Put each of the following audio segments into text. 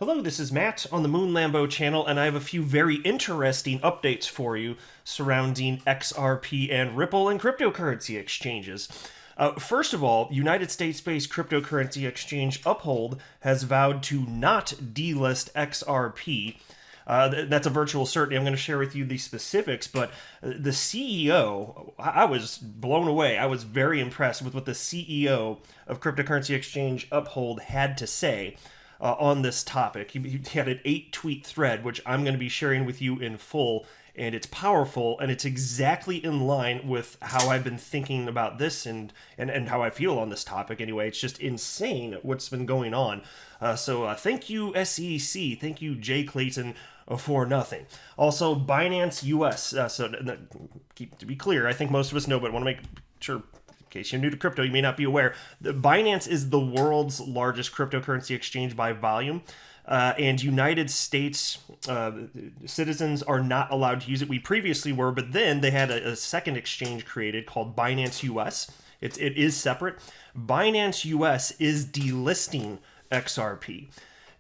Hello, this is Matt on the Moon Lambo channel, and I have a few very interesting updates for you surrounding XRP and Ripple and cryptocurrency exchanges. First of all, United States-based cryptocurrency exchange Uphold has vowed to not delist XRP. That's a virtual certainty. I'm going to share with you the specifics, but the CEO, I was blown away. I was very impressed with what the CEO of cryptocurrency exchange Uphold had to say on this topic. He had an 8-tweet thread, which I'm going to be sharing with you in full, and it's powerful, and it's exactly in line with how I've been thinking about this and how I feel on this topic anyway. It's just insane what's been going on. So thank you, SEC. Thank you, Jay Clayton, for nothing. Also, Binance US. To be clear, I think most of us know, but I want to make sure, in case you're new to crypto, you may not be aware, Binance is the world's largest cryptocurrency exchange by volume. And United States citizens are not allowed to use it. We previously were, but then they had a second exchange created called Binance US. It is separate. Binance US is delisting XRP.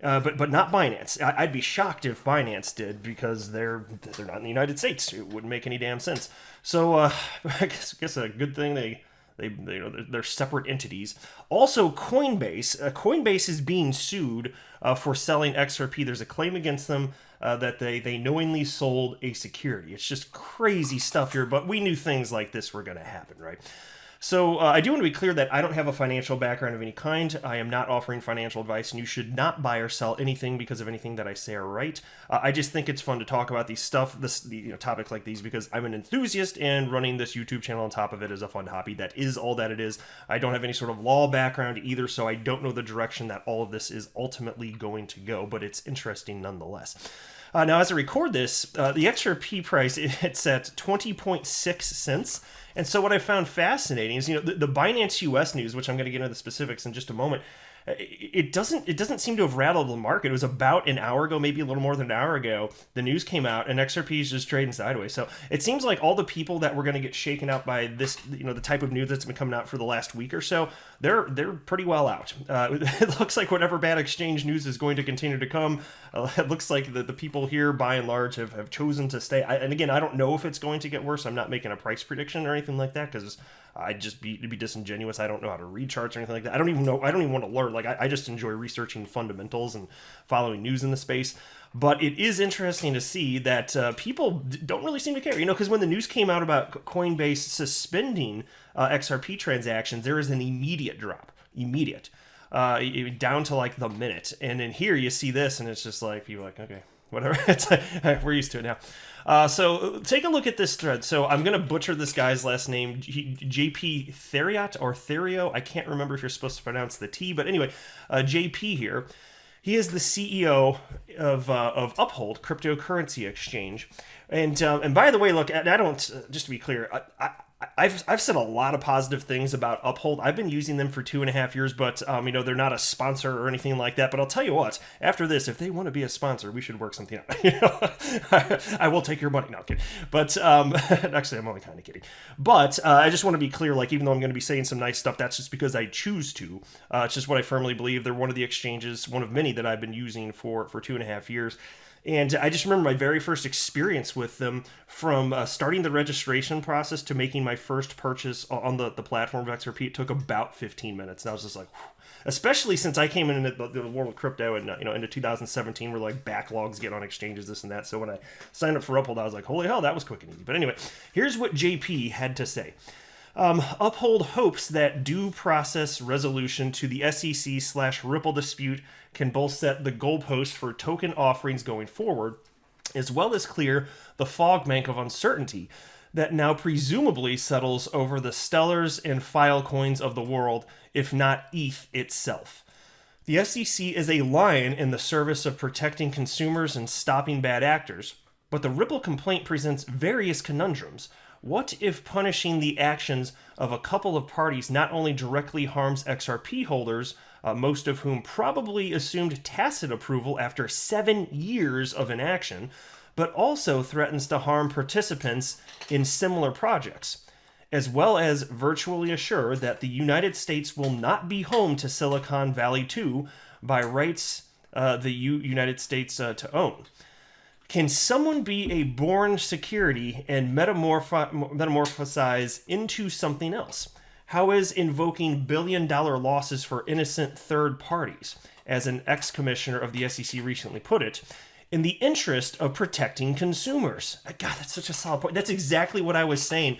But not Binance. I'd be shocked if Binance did, because they're not in the United States. It wouldn't make any damn sense. So I guess a good thing they're separate entities. Also, Coinbase is being sued for selling XRP. There's a claim against them that they knowingly sold a security. It's just crazy stuff here, but we knew things like this were going to happen, right? So I do want to be clear that I don't have a financial background of any kind. I am not offering financial advice, and you should not buy or sell anything because of anything that I say or write. I just think it's fun to talk about topics like these, because I'm an enthusiast, and running this YouTube channel on top of it is a fun hobby. That is all that it is. I don't have any sort of law background either, so I don't know the direction that all of this is ultimately going to go, but it's interesting nonetheless. Now, as I record this, the XRP price, it's at 20.6 cents. And so what I found fascinating is, the Binance US news, which I'm going to get into the specifics in just a moment, it doesn't seem to have rattled the market. It was about an hour ago, maybe a little more than an hour ago, the news came out, and XRP is just trading sideways. So it seems like all the people that were going to get shaken out by this, the type of news that's been coming out for the last week or so, they're pretty well out. It looks like whatever bad exchange news is going to continue to come. It looks like the people here, by and large, have chosen to stay. And again, I don't know if it's going to get worse. I'm not making a price prediction or anything like that, because I'd just be disingenuous. I don't know how to read charts or anything like that. I don't even want to learn. Like, I just enjoy researching fundamentals and following news in the space. But it is interesting to see that people don't really seem to care. Because when the news came out about Coinbase suspending XRP transactions, there is an immediate drop. Immediate. Down to like the minute. And then here you see this, and it's just like, people are like, okay, whatever. It's like, we're used to it now. So take a look at this thread. So I'm going to butcher this guy's last name, JP Theriot or Therio. I can't remember if you're supposed to pronounce the T, but anyway, JP here. He is the CEO of Uphold cryptocurrency exchange. And by the way, look, I don't, just to be clear, I've said a lot of positive things about Uphold. I've been using them for 2.5 years, but they're not a sponsor or anything like that. But I'll tell you what, after this, if they want to be a sponsor, we should work something out. I will take your money. No, I'm kidding. But actually, I'm only kind of kidding. But I just want to be clear, like, even though I'm going to be saying some nice stuff, that's just because I choose to. It's just what I firmly believe. They're one of the exchanges, one of many that I've been using for 2.5 years. And I just remember my very first experience with them, from starting the registration process to making my first purchase on the platform of XRP. It took about 15 minutes. And I was just like, whew. Especially since I came in the world of crypto and into 2017, where like backlogs get on exchanges, this and that. So when I signed up for Uphold, I was like, holy hell, that was quick and easy. But anyway, here's what JP had to say. Uphold hopes that due process resolution to the SEC/Ripple dispute can both set the goalpost for token offerings going forward, as well as clear the fog bank of uncertainty that now presumably settles over the Stellars and Filecoins of the world, if not ETH itself. The SEC is a lion in the service of protecting consumers and stopping bad actors, but the Ripple complaint presents various conundrums. What if punishing the actions of a couple of parties not only directly harms XRP holders, most of whom probably assumed tacit approval after 7 years of inaction, but also threatens to harm participants in similar projects, as well as virtually assure that the United States will not be home to Silicon Valley 2 by rights United States to own. Can someone be a born security and metamorphosize into something else? How is invoking billion-dollar losses for innocent third parties, as an ex-commissioner of the SEC recently put it, in the interest of protecting consumers? God, that's such a solid point. That's exactly what I was saying.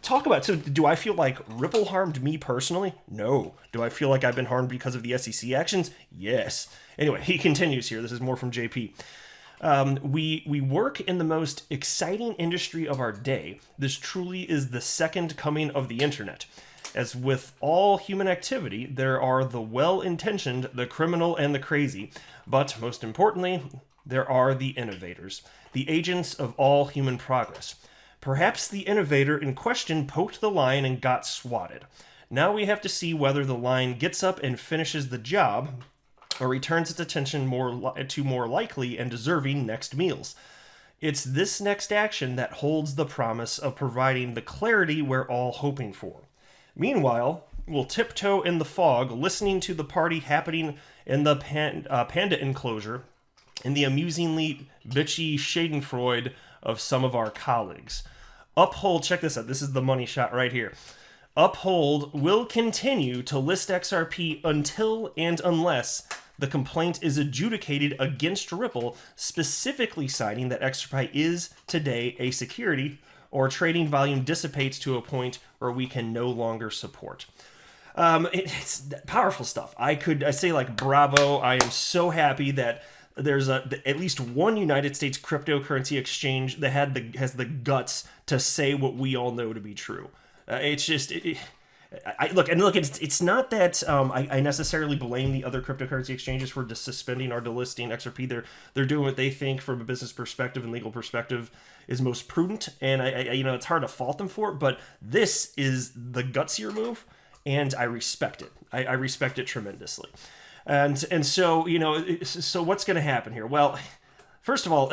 Talk about, so do I feel like Ripple harmed me personally? No. Do I feel like I've been harmed because of the SEC actions? Yes. Anyway, he continues here. This is more from JP. We work in the most exciting industry of our day. This truly is the second coming of the internet. As with all human activity, there are the well-intentioned, the criminal, and the crazy. But most importantly, there are the innovators, the agents of all human progress. Perhaps the innovator in question poked the line and got swatted. Now we have to see whether the line gets up and finishes the job, or returns its attention to more likely and deserving next meals. It's this next action that holds the promise of providing the clarity we're all hoping for. Meanwhile, we'll tiptoe in the fog, listening to the party happening in the panda enclosure, and the amusingly bitchy schadenfreude of some of our colleagues. Uphold, check this out, this is the money shot right here. Uphold will continue to list XRP until and unless the complaint is adjudicated against Ripple, specifically citing that XRP is today a security, or trading volume dissipates to a point where we can no longer support. It's powerful stuff. I say like bravo. I am so happy that there's at least one United States cryptocurrency exchange that has the guts to say what we all know to be true. It's just. It's not that I necessarily blame the other cryptocurrency exchanges for suspending or delisting XRP. They're doing what they think from a business perspective and legal perspective is most prudent, and it's hard to fault them for it. But this is the gutsier move, and I respect it. I respect it tremendously, and so so what's going to happen here? Well, first of all,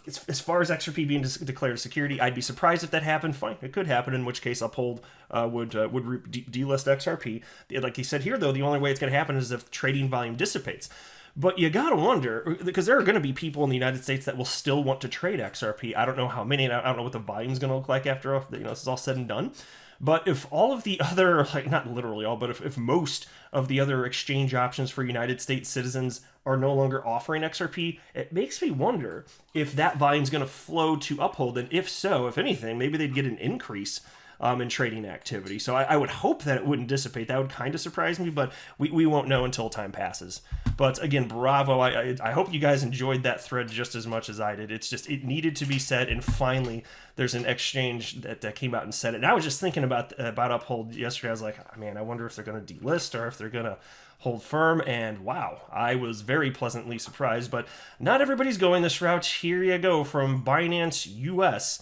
as far as XRP being declared a security, I'd be surprised if that happened. Fine, it could happen, in which case Uphold would delist XRP. Like he said here, though, the only way it's going to happen is if trading volume dissipates. But you got to wonder, because there are going to be people in the United States that will still want to trade XRP. I don't know how many, and I don't know what the volume is going to look like after this is all said and done. But if all of the other, not literally all, but if most of the other exchange options for United States citizens are no longer offering XRP, it makes me wonder if that volume is going to flow to Uphold. And if so, if anything, maybe they'd get an increase in trading activity. So I would hope that it wouldn't dissipate. That would kind of surprise me, but we won't know until time passes. But again, bravo. I hope you guys enjoyed that thread just as much as I did. It needed to be said, and finally there's an exchange that came out and said it. And I was just thinking about Uphold yesterday. I was like, man, I wonder if they're going to delist or if they're going to hold firm. And wow, I was very pleasantly surprised. But not everybody's going this route. Here you go from Binance US.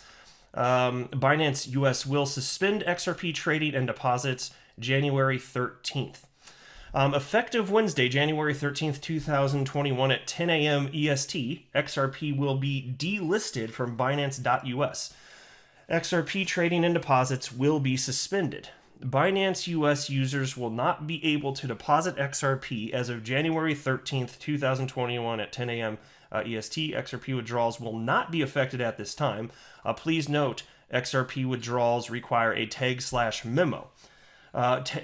Binance US will suspend XRP trading and deposits January 13th. Effective Wednesday, January 13th, 2021 at 10 a.m. EST, XRP will be delisted from Binance.us. XRP trading and deposits will be suspended. Binance US users will not be able to deposit XRP as of January 13th, 2021 at 10 a.m. EST. XRP withdrawals will not be affected at this time. Please note, XRP withdrawals require a tag/memo.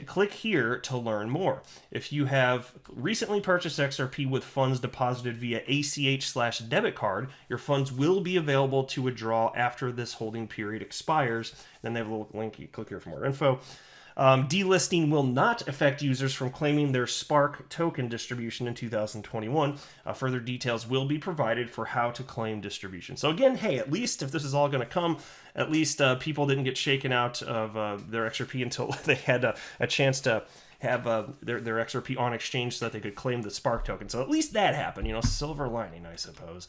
Click here to learn more. If you have recently purchased XRP with funds deposited via ACH/debit card, your funds will be available to withdraw after this holding period expires. Then they have a little link. You click here for more info. Delisting will not affect users from claiming their Spark token distribution in 2021. Further details will be provided for how to claim distribution. So again, hey, at least if this is all going to come, at least people didn't get shaken out of their XRP until they had a chance to have their XRP on exchange so that they could claim the Spark token. So at least that happened, silver lining, I suppose.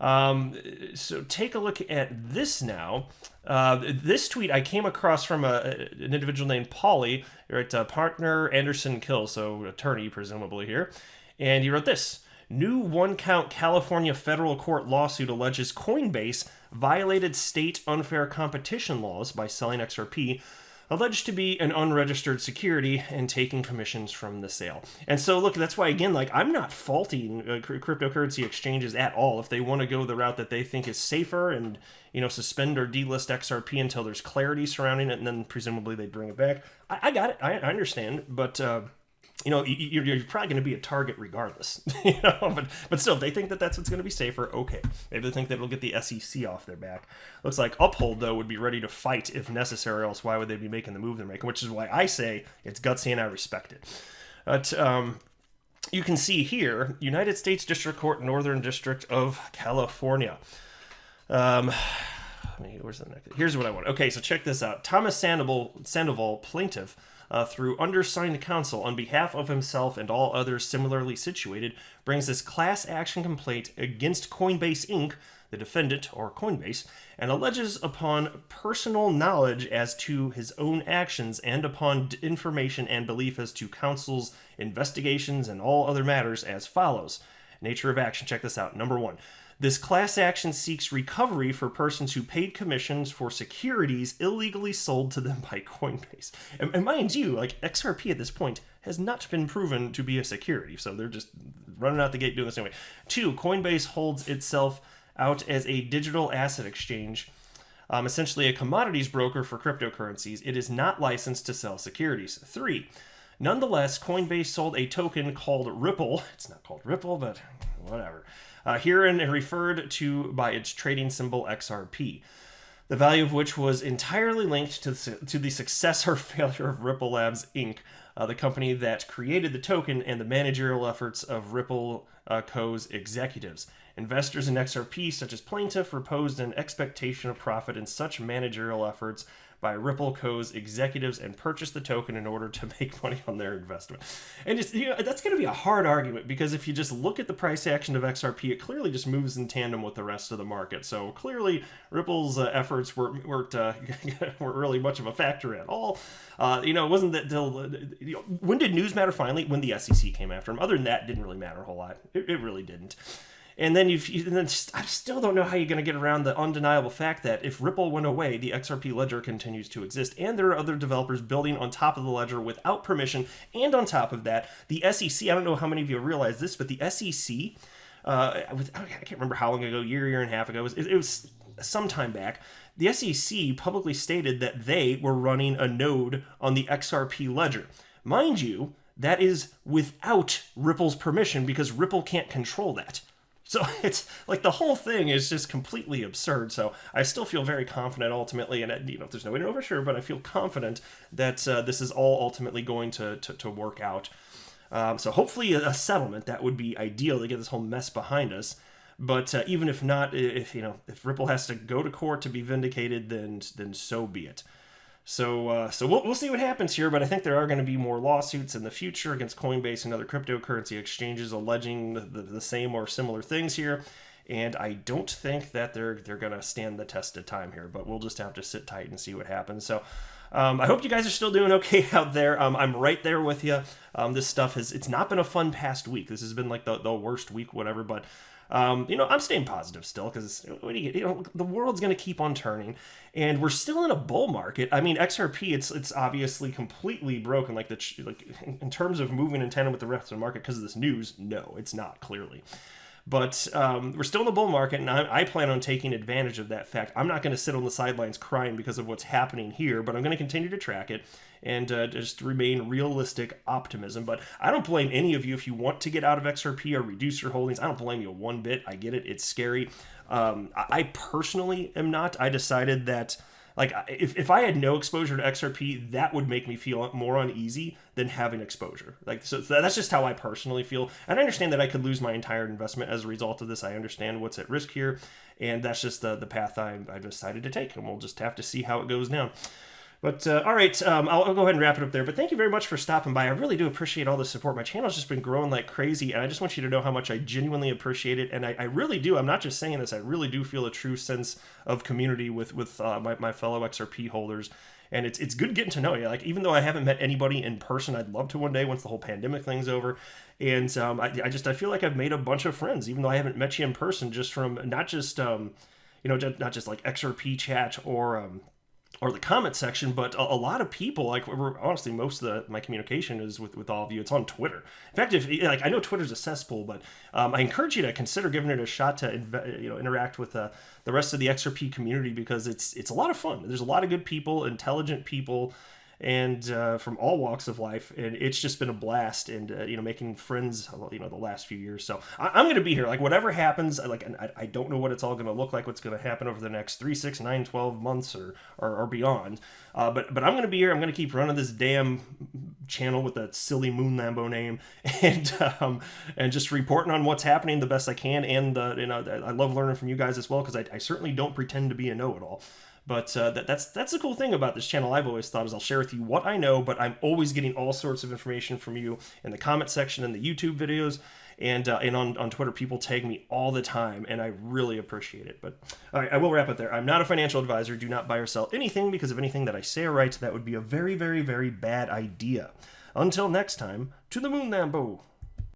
So take a look at this now. This tweet I came across from an individual named Paulie, right? Partner Anderson Kill, so attorney presumably here, and he wrote this: new one-count California federal court lawsuit alleges Coinbase violated state unfair competition laws by selling XRP alleged to be an unregistered security and taking commissions from the sale. And so, look, that's why, again, like, I'm not faulting cryptocurrency exchanges at all if they want to go the route that they think is safer and, suspend or delist XRP until there's clarity surrounding it, and then presumably they bring it back. I got it. I understand. But, you're probably going to be a target regardless, but still, if they think that that's what's going to be safer, okay. Maybe they think that it'll get the SEC off their back. Looks like Uphold, though, would be ready to fight if necessary, else why would they be making the move they're making, which is why I say it's gutsy and I respect it. But you can see here, United States District Court, Northern District of California. Where's the next? Here's what I want. Okay, so check this out. Thomas Sandoval, plaintiff, through undersigned counsel on behalf of himself and all others similarly situated, brings this class action complaint against Coinbase Inc., the defendant, or Coinbase, and alleges upon personal knowledge as to his own actions and upon information and belief as to counsel's investigations and all other matters as follows. Nature of action, check this out. Number 1. This class action seeks recovery for persons who paid commissions for securities illegally sold to them by Coinbase. And mind you, like, XRP at this point has not been proven to be a security, so they're just running out the gate doing this anyway. 2, Coinbase holds itself out as a digital asset exchange, essentially a commodities broker for cryptocurrencies. It is not licensed to sell securities. 3, nonetheless, Coinbase sold a token called Ripple. It's not called Ripple, but whatever. Herein referred to by its trading symbol XRP, the value of which was entirely linked to the success or failure of Ripple Labs Inc., the company that created the token, and the managerial efforts of Ripple Co.'s executives. Investors in XRP, such as plaintiff, reposed an expectation of profit in such managerial efforts by Ripple Co.'s executives and purchased the token in order to make money on their investment. And it's, that's going to be a hard argument, because if you just look at the price action of XRP, it clearly just moves in tandem with the rest of the market. So clearly Ripple's efforts weren't really much of a factor at all. It wasn't that when did news matter finally? When the SEC came after him. Other than that, it didn't really matter a whole lot. It really didn't. And then I still don't know how you're going to get around the undeniable fact that if Ripple went away, the XRP ledger continues to exist, and there are other developers building on top of the ledger without permission. And on top of that, the SEC, I don't know how many of you realize this, but the SEC, I can't remember how long ago, year and a half ago, it was some time back, the SEC publicly stated that they were running a node on the XRP ledger. Mind you, that is without Ripple's permission, because Ripple can't control that. So it's like the whole thing is just completely absurd. So I still feel very confident ultimately, and there's no way to know for sure, but I feel confident that this is all ultimately going to work out. So hopefully a settlement, that would be ideal to get this whole mess behind us. But even if not, if Ripple has to go to court to be vindicated, then so be it. So we'll see what happens here, but I think there are going to be more lawsuits in the future against Coinbase and other cryptocurrency exchanges alleging the same or similar things here, and I don't think that they're going to stand the test of time here, but we'll just have to sit tight and see what happens. So I hope you guys are still doing okay out there. I'm right there with you. This stuff it's not been a fun past week. This has been like the worst week, whatever, but I'm staying positive still, because the world's going to keep on turning, and we're still in a bull market. I mean, XRP, it's obviously completely broken, like in terms of moving in tandem with the rest of the market because of this news. No, it's not, clearly. But we're still in the bull market, and I plan on taking advantage of that fact. I'm not going to sit on the sidelines crying because of what's happening here, but I'm going to continue to track it and just remain realistic optimism. But I don't blame any of you if you want to get out of XRP or reduce your holdings. I don't blame you one bit. I get it. It's scary. I personally am not. I decided that, like, if I had no exposure to XRP, that would make me feel more uneasy than having exposure. Like, so that's just how I personally feel. And I understand that I could lose my entire investment as a result of this. I understand what's at risk here, and that's just the path I decided to take, and we'll just have to see how it goes down. But all right, I'll go ahead and wrap it up there. But thank you very much for stopping by. I really do appreciate all the support. My channel's just been growing like crazy, and I just want you to know how much I genuinely appreciate it. And I really do. I'm not just saying this. I really do feel a true sense of community with my fellow XRP holders. And it's good getting to know you. Like, even though I haven't met anybody in person, I'd love to one day once the whole pandemic thing's over. And I feel like I've made a bunch of friends, even though I haven't met you in person, just from not just like XRP chat or or the comment section, but a lot of people, like, honestly, most of my communication is with all of you. It's on Twitter. In fact, if like, I know Twitter's a cesspool, but I encourage you to consider giving it a shot to interact with the rest of the XRP community, because it's a lot of fun. There's a lot of good people, intelligent people, and from all walks of life, and it's just been a blast, and making friends the last few years. So I'm going to be here, like, whatever happens. I don't know what it's all going to look like, what's going to happen over the next 3, 6, 9, 12 months or beyond, but I'm going to be here. I'm going to keep running this damn channel with that silly Moon Lambo name, and just reporting on what's happening the best I can. And I love learning from you guys as well, because I certainly don't pretend to be a know-it-all. But that's the cool thing about this channel, I've always thought, is I'll share with you what I know, but I'm always getting all sorts of information from you in the comment section, in the YouTube videos, and on Twitter. People tag me all the time, and I really appreciate it. But all right, I will wrap it there. I'm not a financial advisor. Do not buy or sell anything because of anything that I say or write. That would be a very, very, very bad idea. Until next time, to the Moon Lambo.